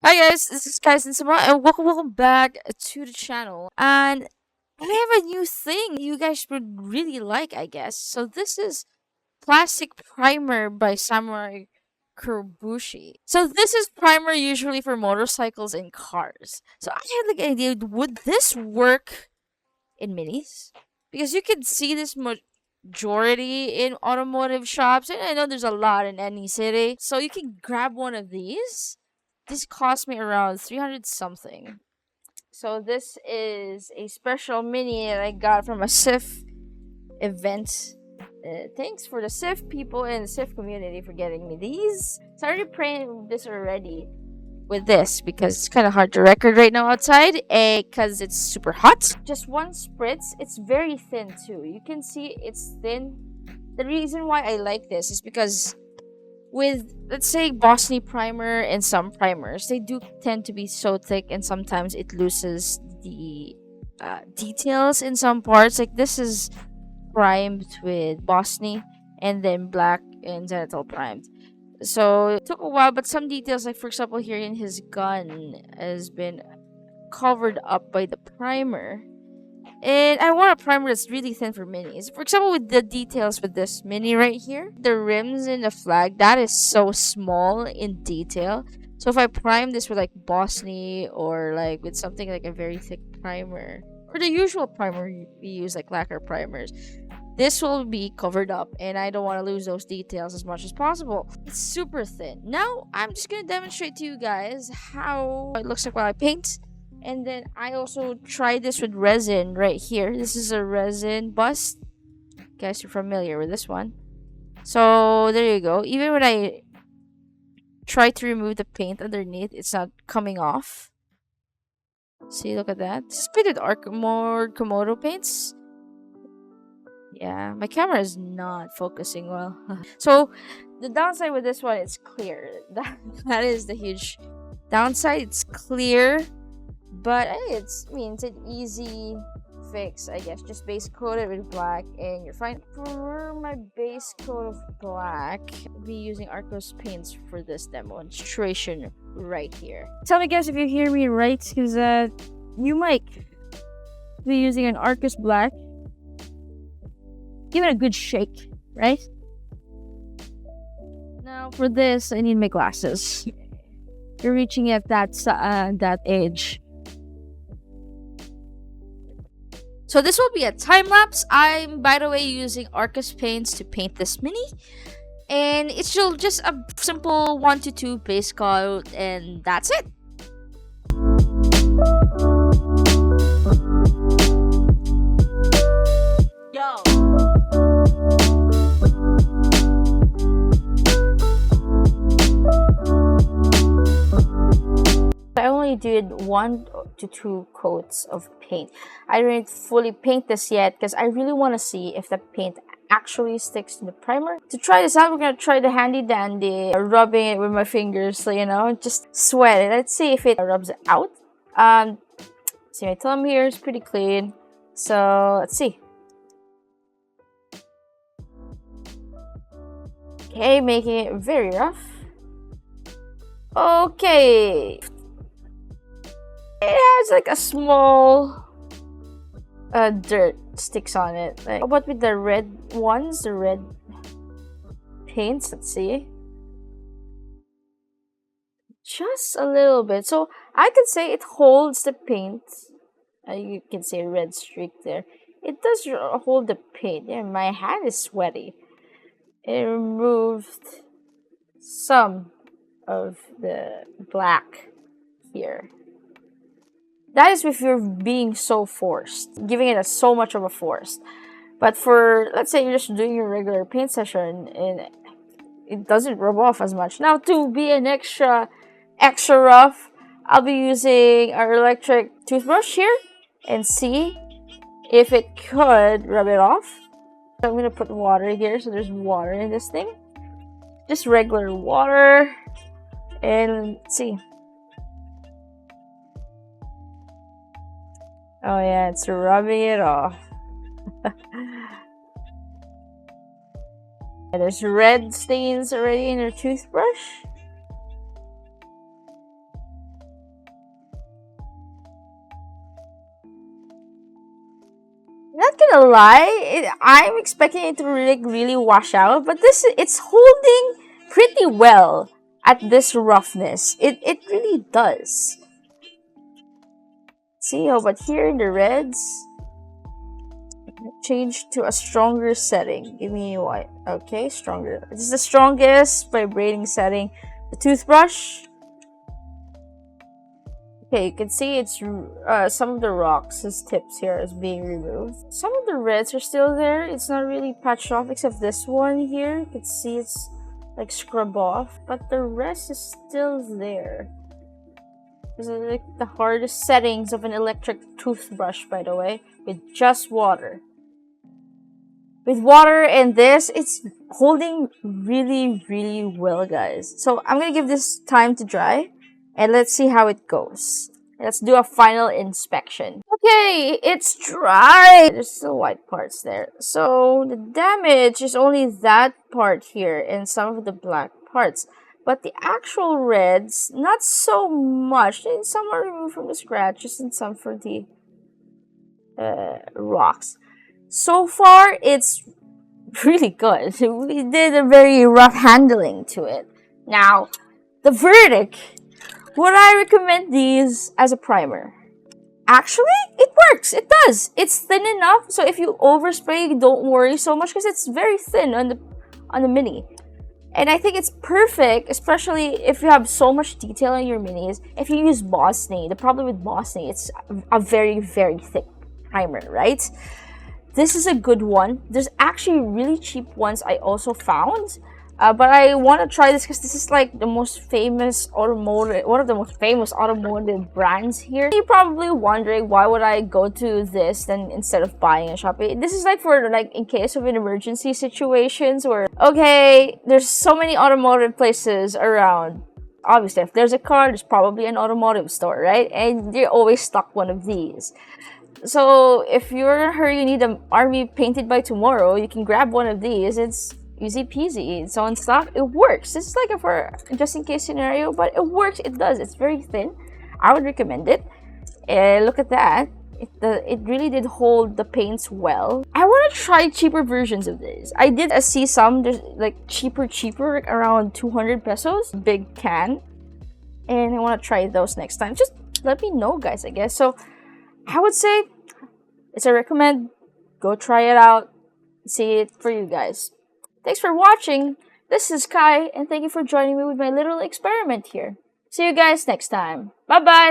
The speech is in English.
Hi guys, this is Kaizen and welcome back to the channel. And I have a new thing you guys would really like, I guess. So this is Plastic Primer by Samurai Kurobushi. So this is primer usually for motorcycles and cars. So I had like an idea, would this work in minis? Because you can see this majority in automotive shops, and I know there's a lot in any city. So you can grab one of these. This cost me around 300 something. So this is a special mini that I got from a SIF event. Thanks for the SIF people and the SIF community for getting me these. So I already praying this already with this because it's kind of hard to record right now outside because it's super hot. Just one spritz. It's very thin too. You can see it's thin. The reason why I like this is because with, let's say, Bosny primer and some primers, they do tend to be so thick and sometimes it loses the details in some parts. Like this is primed with Bosny and then black and Zenithal primed. So it took a while, but some details, like for example here in his gun, has been covered up by the primer. And I want a primer that's really thin for minis. For example, with the details with this mini right here, the rims and the flag, that is so small in detail. So if I prime this with like Bosny or like with something like a very thick primer, or the usual primer we use like lacquer primers, this will be covered up and I don't want to lose those details as much as possible. It's super thin. Now, I'm just going to demonstrate to you guys how it looks like while I paint. And then I also tried this with resin right here. This is a resin bust. You guys are familiar with this one. So there you go. Even when I try to remove the paint underneath, it's not coming off. See, look at that. This is painted more Komodo paints. Yeah, my camera is not focusing well. So the downside with this one, it's clear. That is the huge downside. It's clear. But it's an easy fix, I guess. Just base coat it with black and you're fine. For my base coat of black, I'll be using Arcos paints for this demonstration right here. Tell me guys if you hear me right, because you might be using an Arcos black. Give it a good shake, right? Now for this, I need my glasses. You're reaching at that age. So this will be a time lapse. I'm, by the way, using Arcus paints to paint this mini. And it's just a simple 1 to 2 base coat and that's it. Yo! I only did 1 to 2 coats of paint. I didn't fully paint this yet because I really want to see if the paint actually sticks to the primer. To try this out, we're going to try the handy dandy rubbing it with my fingers, so just sweat it. Let's see if it rubs out. See, my thumb here is pretty clean, so let's see. Okay, making it very rough. Okay. It has like a small dirt sticks on it. Like, what with the red ones, the red paints? Let's see. Just a little bit. So I could say it holds the paint. You can see a red streak there. It does hold the paint. Yeah, my hand is sweaty. It removed some of the black here. That is if you're being so forced, giving it so much of a force. But for, let's say you're just doing your regular paint session and it doesn't rub off as much. Now to be an extra rough, I'll be using our electric toothbrush here and see if it could rub it off. So I'm going to put water here, so there's water in this thing. Just regular water, and let's see. Oh yeah, it's rubbing it off. And there's red stains already in your toothbrush. Not gonna lie, I'm expecting it to really wash out, but it's holding pretty well at this roughness. It really does. See, oh, but here in the reds, change to a stronger setting. Give me what? Okay, stronger. This is the strongest vibrating setting. The toothbrush. Okay, you can see it's some of the rocks, his tips here is being removed. Some of the reds are still there. It's not really patched off except this one here. You can see it's like scrub off, but the rest is still there. These are like the hardest settings of an electric toothbrush, by the way, with just water. With water and this, it's holding really well, guys. So I'm gonna give this time to dry, and let's see how it goes. Let's do a final inspection. Okay, it's dry. There's still white parts there. So the damage is only that part here and some of the black parts. But the actual reds, not so much. And some are removed from the scratches and some for the rocks. So far, it's really good. We did a very rough handling to it. Now, the verdict. Would I recommend these as a primer? Actually, it works. It does. It's thin enough, so if you overspray, don't worry so much because it's very thin on the mini. And I think it's perfect, especially if you have so much detail in your minis. If you use Bosney, the problem with Bosney, it's a very thick primer, right? This is a good one. There's actually really cheap ones I also found. But I want to try this because this is like the most famous automotive, one of the most famous automotive brands here. You're probably wondering why would I go to this then instead of buying a Shopee. This is like for like in case of an emergency situations where, okay, there's so many automotive places around. Obviously, if there's a car, there's probably an automotive store, right? And you're always stuck one of these. So if you're in a hurry, you need an army painted by tomorrow, you can grab one of these. It's easy peasy. It's on stock. It works. This is like a for just in case scenario, but it works. It does. It's very thin. I would recommend it. Look at that. It really did hold the paints well. I want to try cheaper versions of this. I did see some. There's like cheaper, like around 200 pesos, big can, and I want to try those next time. Just let me know, guys. I guess so. I would say it's a recommend. Go try it out. See it for you guys. Thanks for watching. This is Kai, and thank you for joining me with my little experiment here. See you guys next time. Bye-bye.